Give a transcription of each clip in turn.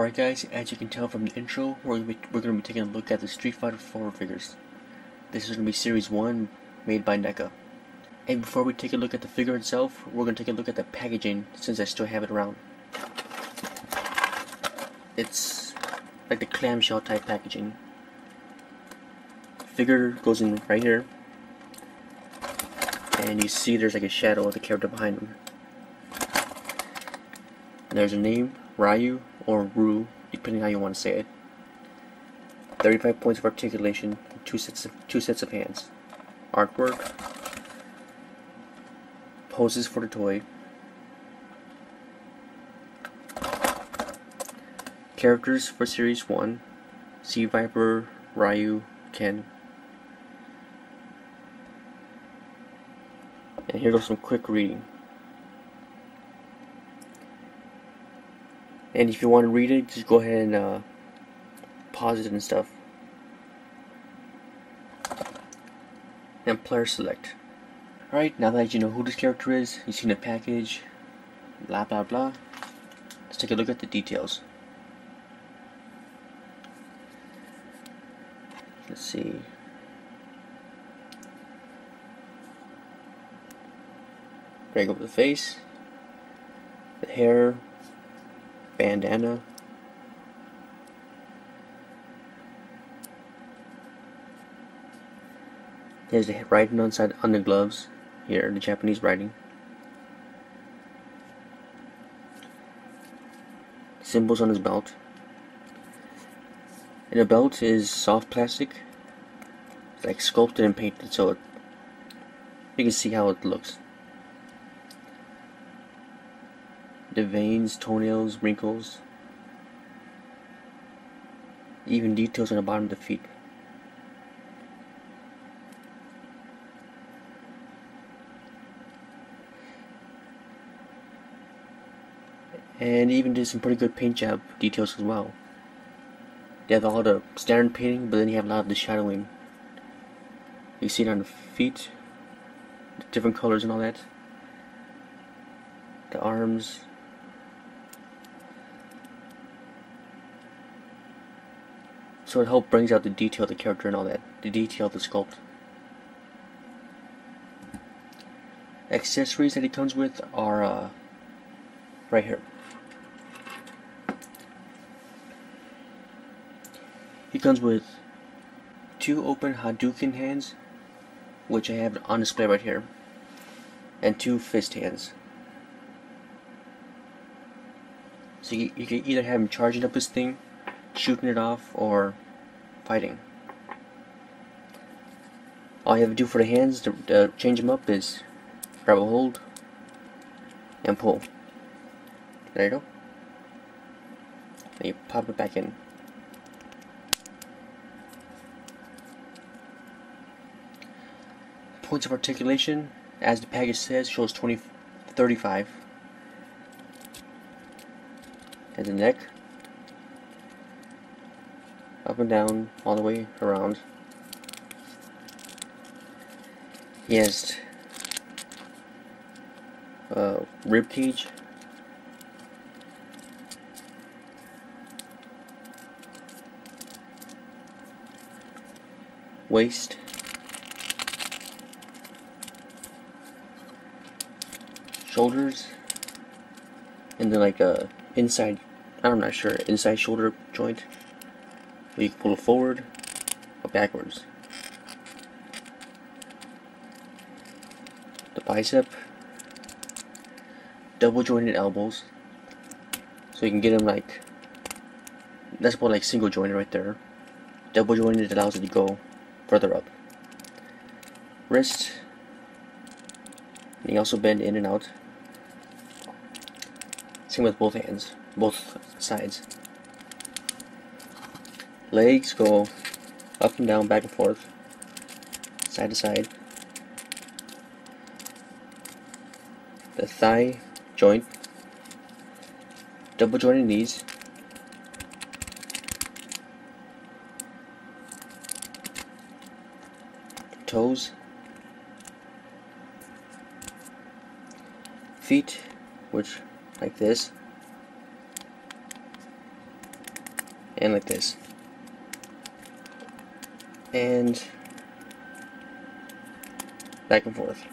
Alright guys, as you can tell from the intro, we're going to be taking a look at the Street Fighter 4 figures. This is going to be Series 1, made by Neca. And before we take a look at the figure itself, we're going to take a look at the packaging, since I still have it around. It's like the clamshell type packaging. Figure goes in right here, and you see there's like a shadow of the character behind him. And there's a name, Ryu or Ru, depending how you want to say it. 35 points of articulation, two sets of hands. Artwork, poses for the toy, characters for Series 1, Sea Viper, Ryu, Ken. And here goes some quick reading. And if you want to read it, just go ahead and pause it and stuff. And player select. Alright, now that you know who this character is, you've seen the package, blah blah blah, let's take a look at the details. Let's see. Break over the face, the hair, bandana, there's the writing on the gloves. Here, the Japanese writing. Symbols on his belt. And the belt is soft plastic. It's like sculpted and painted, so you can see how it looks. The veins, toenails, wrinkles, even details on the bottom of the feet. And even did some pretty good paint job details as well. They have all the standard painting, but then you have a lot of the shadowing. You see it on the feet, the different colors and all that. The arms. So it helps brings out the detail of the character and all that, the detail of the sculpt. Accessories that he comes with are right here. He comes with 2 open Hadouken hands, which I have on display right here, and 2 fist hands. So you can either have him charging up his thing, shooting it off, or fighting. All you have to do for the hands to change them up is grab a hold and pull. There you go. And you pop it back in. Points of articulation, as the package says, shows 35. And the neck, up and down, all the way around. He has rib cage, waist, shoulders, and then like a inside, I'm not sure, inside shoulder joint where you can pull it forward or backwards. The bicep, double jointed elbows, so you can get them like, that's more like single jointed right there. Double jointed allows it to go further up. Wrist, and you also bend in and out. Same with both hands, both sides. Legs go up and down, back and forth, side to side. The thigh joint, double jointed knees, toes, feet, which like this, and like this, and back and forth.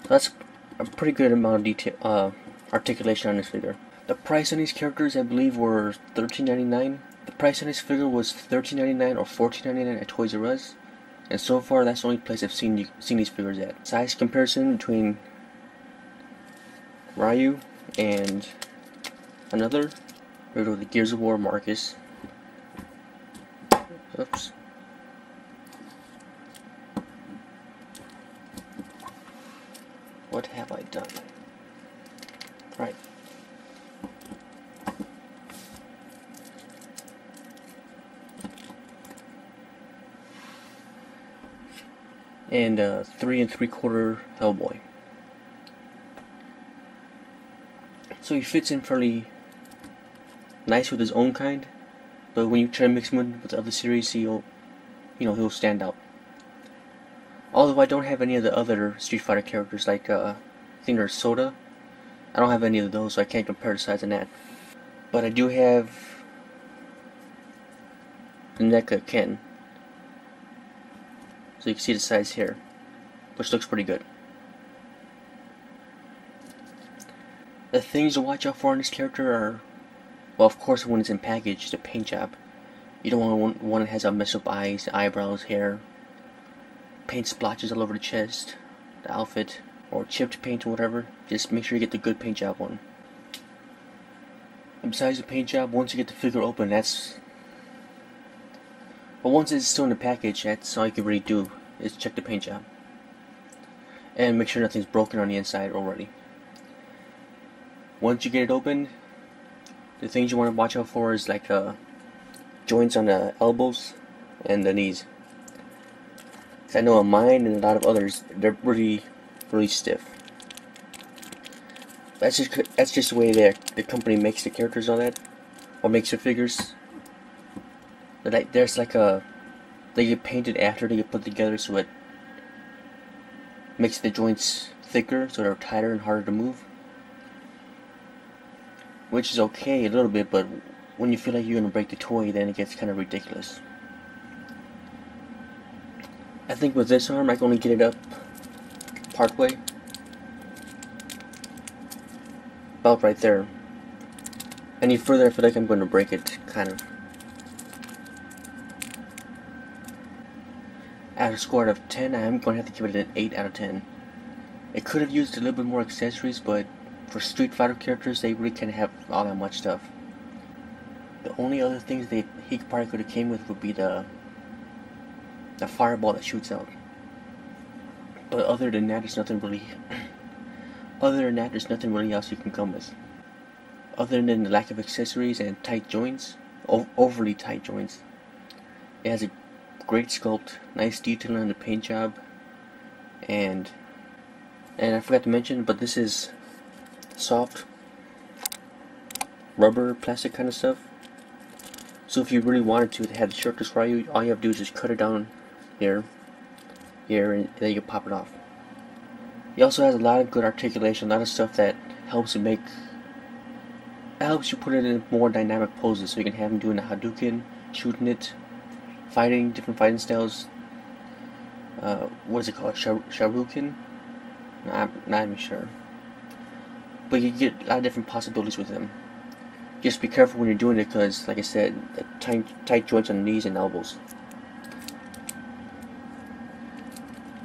That's a pretty good amount of detail, articulation on this figure. The price on these characters, I believe, were $13.99. The price on this figure was $13.99 or $14.99 at Toys R Us, and so far that's the only place I've seen these figures at. Size comparison between Ryu and another. We go to the Gears of War Marcus. Oops. What have I done? Right. And 3 3/4 Hellboy. So he fits in fairly nice with his own kind, but when you try to mix him with the other series, he'll stand out. Although I don't have any of the other Street Fighter characters, like I think there's Soda. I don't have any of those, so I can't compare the size on that. But I do have the Neca Ken, so you can see the size here, which looks pretty good. The things to watch out for on this character are, well, of course, when it's in package, the paint job. You don't want one that has messed up eyes, eyebrows, hair, paint splotches all over the chest, the outfit, or chipped paint or whatever. Just make sure you get the good paint job one. And besides the paint job, once you get the figure open, once it's still in the package, that's all you can really do, is check the paint job. And make sure nothing's broken on the inside already. Once you get it open, the things you want to watch out for is like joints on the elbows and the knees. I know on mine and a lot of others, they're really stiff. That's just the way the company makes the characters on that, or makes the figures. They get painted after they get put together, so it makes the joints thicker, so they're tighter and harder to move. Which is okay a little bit, but when you feel like you're gonna break the toy, then it gets kind of ridiculous. I think with this arm, I can only get it up partway, about right there. Any further, I feel like I'm going to break it, kind of. At a score out of 10, I am going to have to give it an 8 out of 10. It could have used a little bit more accessories, but for Street Fighter characters, they really can't have all that much stuff. The only other things he probably could have came with would be the fireball that shoots out. But other than that, there's nothing really. Other than that, there's nothing really else you can come with. Other than the lack of accessories and tight joints, overly tight joints. It has a great sculpt, nice detailing on the paint job, and I forgot to mention, but this is soft rubber, plastic kind of stuff. So if you really wanted to have the shirt to Ryu, all you have to do is just cut it down here, and then you can pop it off. He also has a lot of good articulation, a lot of stuff that helps you put it in more dynamic poses, so you can have him doing a Hadouken, shooting it, fighting, different fighting styles. What is it called? Sharuken? I'm not even sure. But you get a lot of different possibilities with him. Just be careful when you're doing it, because, like I said, the tight joints on the knees and elbows.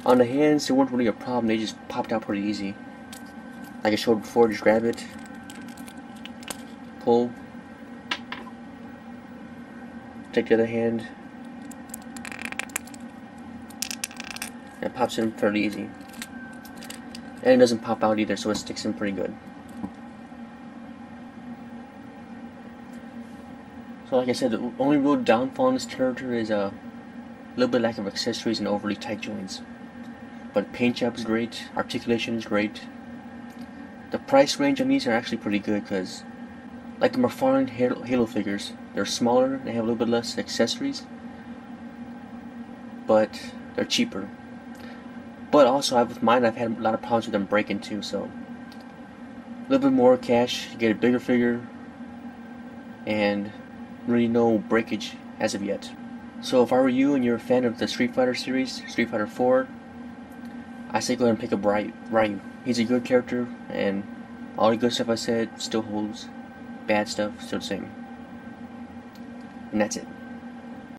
On the hands, they weren't really a problem. They just popped out pretty easy. Like I showed before, just grab it, pull, take the other hand, and it pops in fairly easy. And it doesn't pop out either, so it sticks in pretty good. So like I said, the only real downfall in this character is a little bit lack of accessories and overly tight joints. But paint job is great, articulation is great. The price range on these are actually pretty good, because like the McFarlane Halo figures, they're smaller, they have a little bit less accessories, but they're cheaper. But also, with mine, I've had a lot of problems with them breaking too, so little bit more cash, you get a bigger figure, and really no breakage as of yet. So if I were you and you're a fan of the Street Fighter series, Street Fighter 4, I say go ahead and pick up Ryu. He's a good character, and all the good stuff I said still holds. Bad stuff, still the same. And that's it.